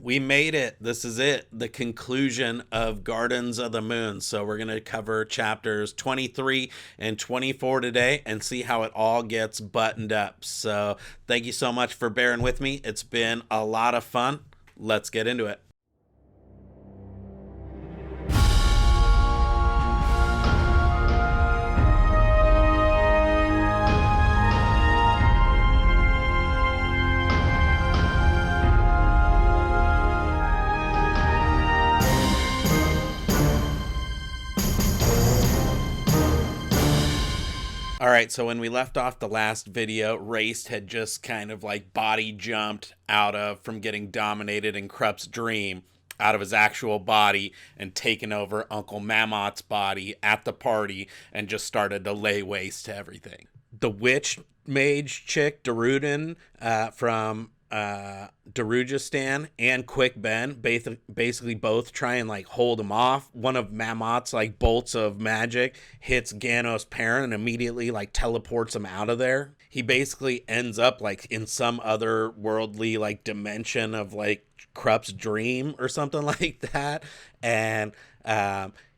We made it. This is it. The conclusion of Gardens of the Moon. So we're going to cover chapters 23 and 24 today and see how it all gets buttoned up. So thank you so much for bearing with me. It's been a lot of fun. Let's get into it. All right, so when we left off the last video, Race had just kind of like body jumped from getting dominated in Krupp's dream out of his actual body and taken over Uncle Mammoth's body at the party and just started to lay waste to everything. The witch mage chick, Darudin, from Darujistan, and Quick Ben basically both try and like hold him off. One of Mammoth's like bolts of magic hits Ganos' parent and immediately like teleports him out of there. He basically ends up like in some other worldly like dimension of like Krupp's dream or something like that, and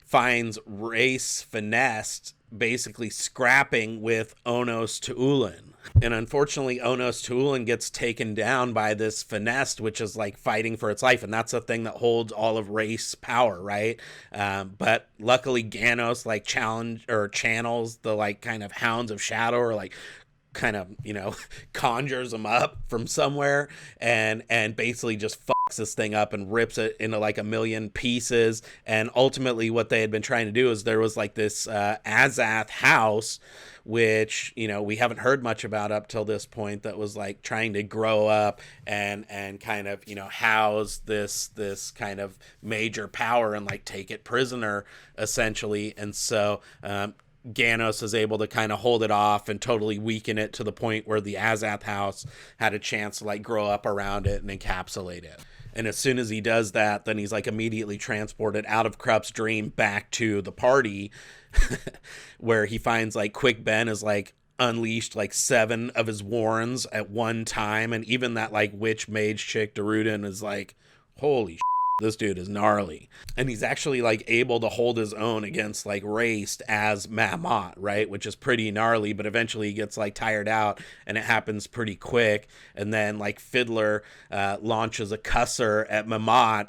finds Race finessed, basically scrapping with Onos Tuulin. And unfortunately, Onos Tuulin gets taken down by this finessed, which is like fighting for its life. And that's the thing that holds all of Race power, right? But luckily, Ganos like channels the like kind of Hounds of Shadow, or like kind of, conjures them up from somewhere and basically just fucks this thing up and rips it into like a million pieces. And ultimately what they had been trying to do is there was like this Azath house, which, we haven't heard much about up till this point, that was like trying to grow up and kind of, house this kind of major power and like take it prisoner essentially. And so, Ganos is able to kind of hold it off and totally weaken it to the point where the Azath house had a chance to like grow up around it and encapsulate it. And as soon as he does that, then he's like immediately transported out of Krupp's dream back to the party where he finds like Quick Ben is like unleashed like 7 of his warrens at one time. And even that like witch mage chick Darudin is like, holy shit, this dude is gnarly. And he's actually like able to hold his own against like Raced as Mammoth, right? Which is pretty gnarly, but eventually he gets like tired out and it happens pretty quick. And then like Fiddler launches a cusser at Mammoth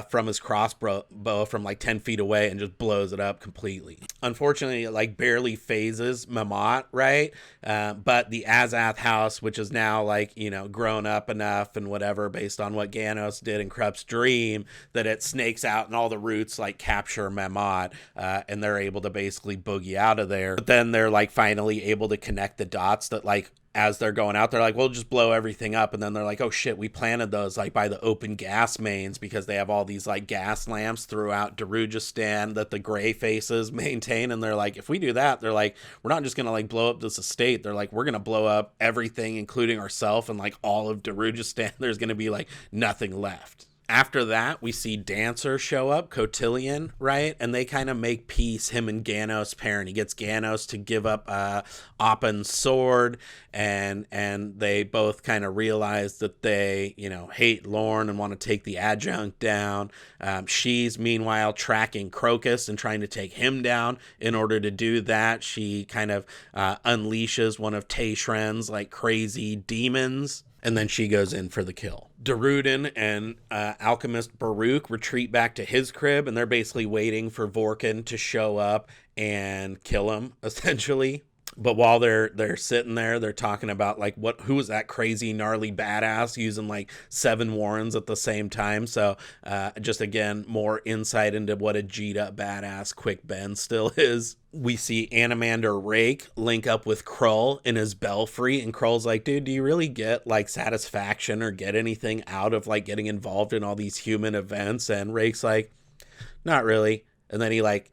from his crossbow from like 10 feet away and just blows it up completely. Unfortunately, it like barely phases Mammoth, right? But the Azath house, which is now like, grown up enough and whatever based on what Ganos did in Krupp's dream, that it snakes out and all the roots like capture Mammoth and they're able to basically boogie out of there. But then they're like finally able to connect the dots that like as they're going out, they're like, we'll just blow everything up. And then they're like, oh shit, we planted those like by the open gas mains because they have all these like gas lamps throughout Darujistan that the gray faces maintain. And they're like, if we do that, they're like, we're not just going to like blow up this estate. They're like, we're going to blow up everything, including ourselves and like all of Darujistan. There's going to be like nothing left. After that, we see Dancer show up, Cotillion, right? And they kind of make peace, him and Ganos' parent. He gets Ganos to give up Oppen's sword, and they both kind of realize that they, hate Lorne and want to take the adjunct down. She's, meanwhile, tracking Crocus and trying to take him down. In order to do that, she kind of unleashes one of Tayshren's, like, crazy demons. And then she goes in for the kill. Darudin and alchemist Baruch retreat back to his crib, and they're basically waiting for Vorkin to show up and kill him, essentially. But while they're sitting there, they're talking about like who was that crazy gnarly badass using like 7 warrens at the same time. So just again, more insight into what a G'd up badass Quick Ben still is. We see Animander Rake link up with Krull in his belfry, and Krull's like, dude, do you really get like satisfaction or get anything out of like getting involved in all these human events? And Rake's like, not really. And then he like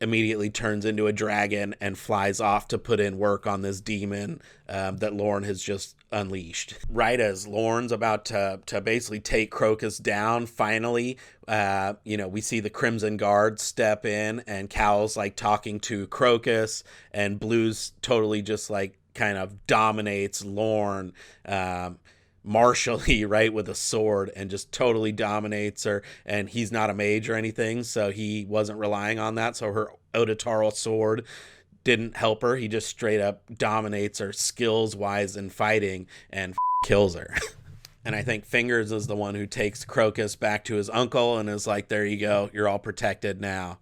immediately turns into a dragon and flies off to put in work on this demon that Lorne has just unleashed. Right as Lorne's about to basically take Crocus down, finally, we see the Crimson Guard step in, and Cal's like talking to Crocus, and Blue's totally just like kind of dominates Lorne. martially, right, with a sword, and just totally dominates her. And he's not a mage or anything, so he wasn't relying on that. So her Odotarl sword didn't help her. He just straight up dominates her skills wise in fighting and kills her. And I think Fingers is the one who takes Crocus back to his uncle and is like, there you go, you're all protected now.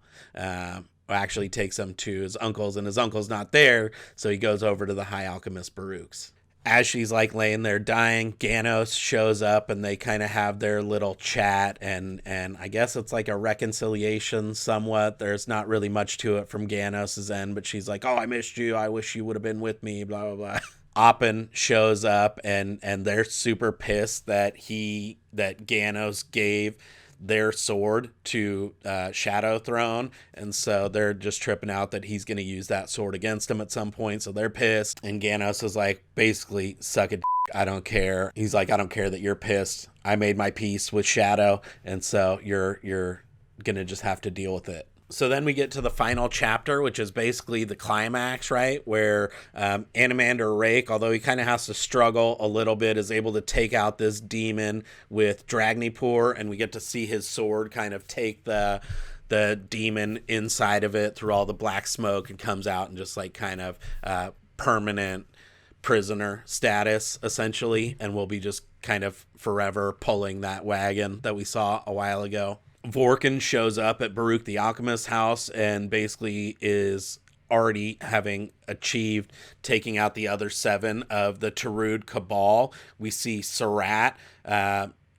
Actually takes him to his uncle's, and his uncle's not there, so he goes over to the High Alchemist Baruch's. As she's like laying there dying, Ganos shows up and they kind of have their little chat, and I guess it's like a reconciliation somewhat. There's not really much to it from Ganos' end, but she's like, oh, I missed you. I wish you would have been with me, blah, blah, blah. Oppen shows up and they're super pissed that Ganos gave their sword to Shadow Throne, and so they're just tripping out that he's going to use that sword against him at some point, so they're pissed. And Ganos is like, basically, suck a dick, I don't care. He's like, I don't care that you're pissed. I made my peace with Shadow, and so you're going to just have to deal with it. So then we get to the final chapter, which is basically the climax, right? Where Animander Rake, although he kind of has to struggle a little bit, is able to take out this demon with Dragnipur, and we get to see his sword kind of take the demon inside of it through all the black smoke, and comes out and just like kind of permanent prisoner status, essentially, and will be just kind of forever pulling that wagon that we saw a while ago. Vorkin shows up at Baruch the Alchemist's house and basically is already having achieved taking out the other 7 of the Tarud Cabal. We see Sarat,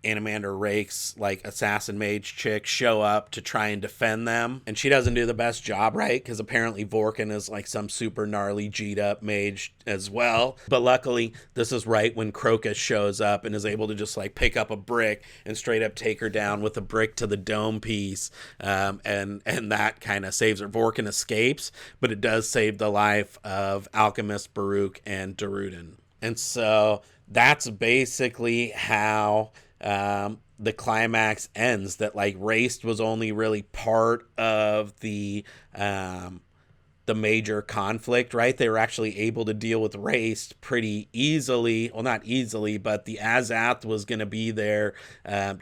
Animander Rake's like assassin mage chick, show up to try and defend them, and she doesn't do the best job, right? Because apparently Vorkin is like some super gnarly G'd up mage as well. But luckily this is right when Crocus shows up and is able to just like pick up a brick and straight up take her down with a brick to the dome piece, and that kind of saves her. Vorkin escapes, but it does save the life of Alchemist Baruch and Darudin. And so that's basically how the climax ends. That like Raced was only really part of the major conflict, right? They were actually able to deal with Raced pretty easily. Well, not easily, but the Azath was going to be there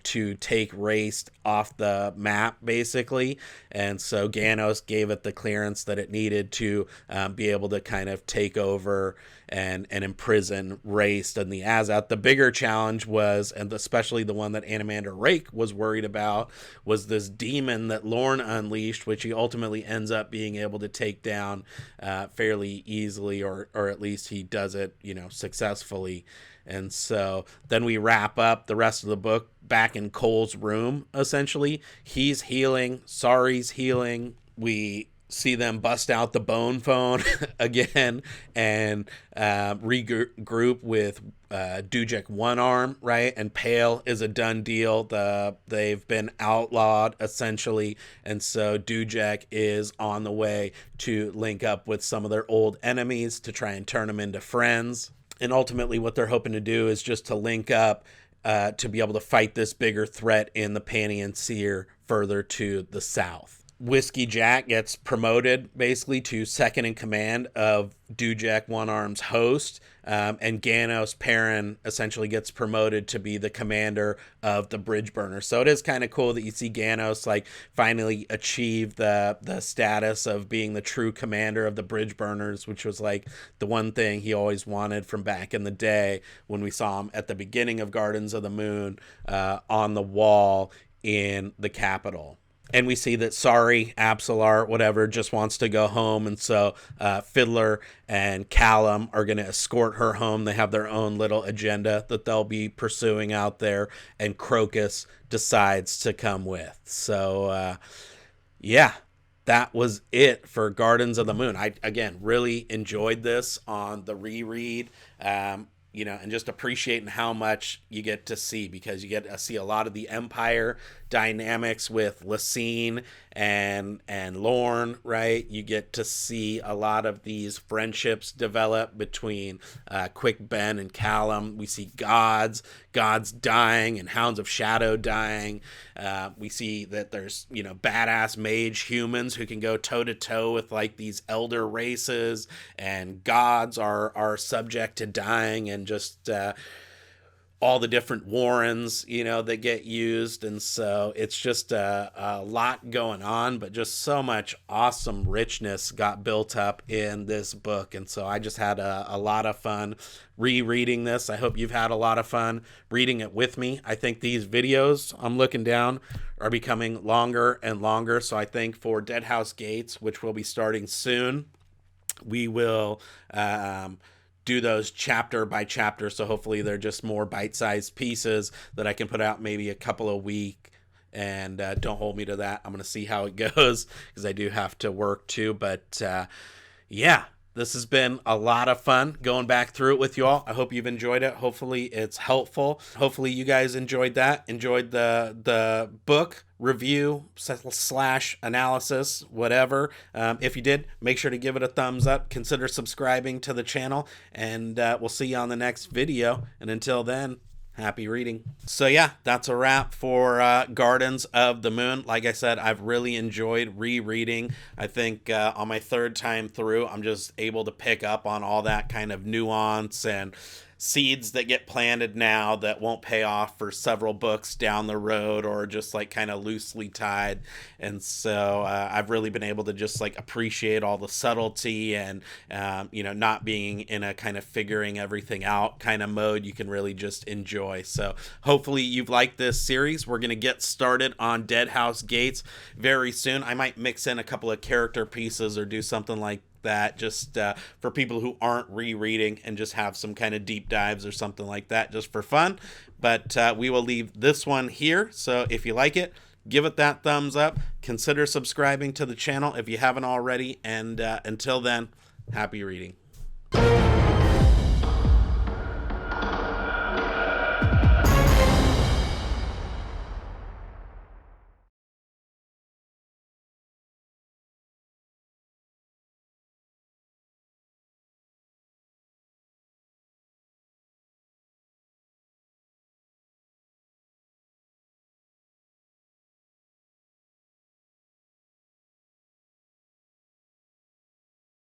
to take Raced off the map, basically. And so Ganos gave it the clearance that it needed to be able to kind of take over and imprison Raced and the Azath. The bigger challenge was, and especially the one that Animander Rake was worried about, was this demon that Lorne unleashed, which he ultimately ends up being able to take down fairly easily, or at least he does it, successfully. And so then we wrap up the rest of the book back in Cole's room, essentially. He's healing, Sari's healing. We see them bust out the bone phone again and regroup with Dujek One Arm, right? And Pale is a done deal. They've been outlawed, essentially, and so Dujek is on the way to link up with some of their old enemies to try and turn them into friends. And ultimately what they're hoping to do is just to link up to be able to fight this bigger threat in the Panian Seer further to the south. Whiskey Jack gets promoted basically to second in command of Dujek One Arm's host, and Ganos Perrin essentially gets promoted to be the commander of the Bridge Burner. So it is kind of cool that you see Ganos like finally achieve the status of being the true commander of the Bridge Burners, which was like the one thing he always wanted from back in the day when we saw him at the beginning of Gardens of the Moon on the wall in the capital. And we see that Sari, Absalar, whatever, just wants to go home. And so Fiddler and Callum are going to escort her home. They have their own little agenda that they'll be pursuing out there. And Crocus decides to come with. So, yeah, that was it for Gardens of the Moon. I, again, really enjoyed this on the reread. And just appreciating how much you get to see, because you get to see a lot of the Empire dynamics with Lysine and Lorne, right? You get to see a lot of these friendships develop between Quick Ben and Callum. We see gods dying and Hounds of Shadow dying. We see that there's, badass mage humans who can go toe to toe with like these elder races, and gods are subject to dying, and just all the different warrens, that get used. And so it's just a lot going on, but just so much awesome richness got built up in this book. And so I just had a lot of fun rereading this. I hope you've had a lot of fun reading it with me. I think these videos, I'm looking down, are becoming longer and longer. So I think for Deadhouse Gates, which will be starting soon, we will do those chapter by chapter. So hopefully they're just more bite-sized pieces that I can put out maybe a couple a week. And don't hold me to that. I'm going to see how it goes because I do have to work too. But yeah, this has been a lot of fun going back through it with you all. I hope you've enjoyed it. Hopefully it's helpful. Hopefully you guys enjoyed that. Enjoyed the book review / analysis, whatever. If you did, make sure to give it a thumbs up. Consider subscribing to the channel. And we'll see you on the next video. And until then, happy reading. So yeah, that's a wrap for Gardens of the Moon. Like I said, I've really enjoyed rereading. I think on my third time through, I'm just able to pick up on all that kind of nuance and seeds that get planted now that won't pay off for several books down the road, or just like kind of loosely tied. And so I've really been able to just like appreciate all the subtlety and not being in a kind of figuring everything out kind of mode. You can really just enjoy. So hopefully you've liked this series. We're going to get started on Deadhouse Gates very soon. I might mix in a couple of character pieces or do something like that just for people who aren't rereading, and just have some kind of deep dives or something like that just for fun. But we will leave this one here. So if you like it, give it that thumbs up. Consider subscribing to the channel if you haven't already. And until then, happy reading.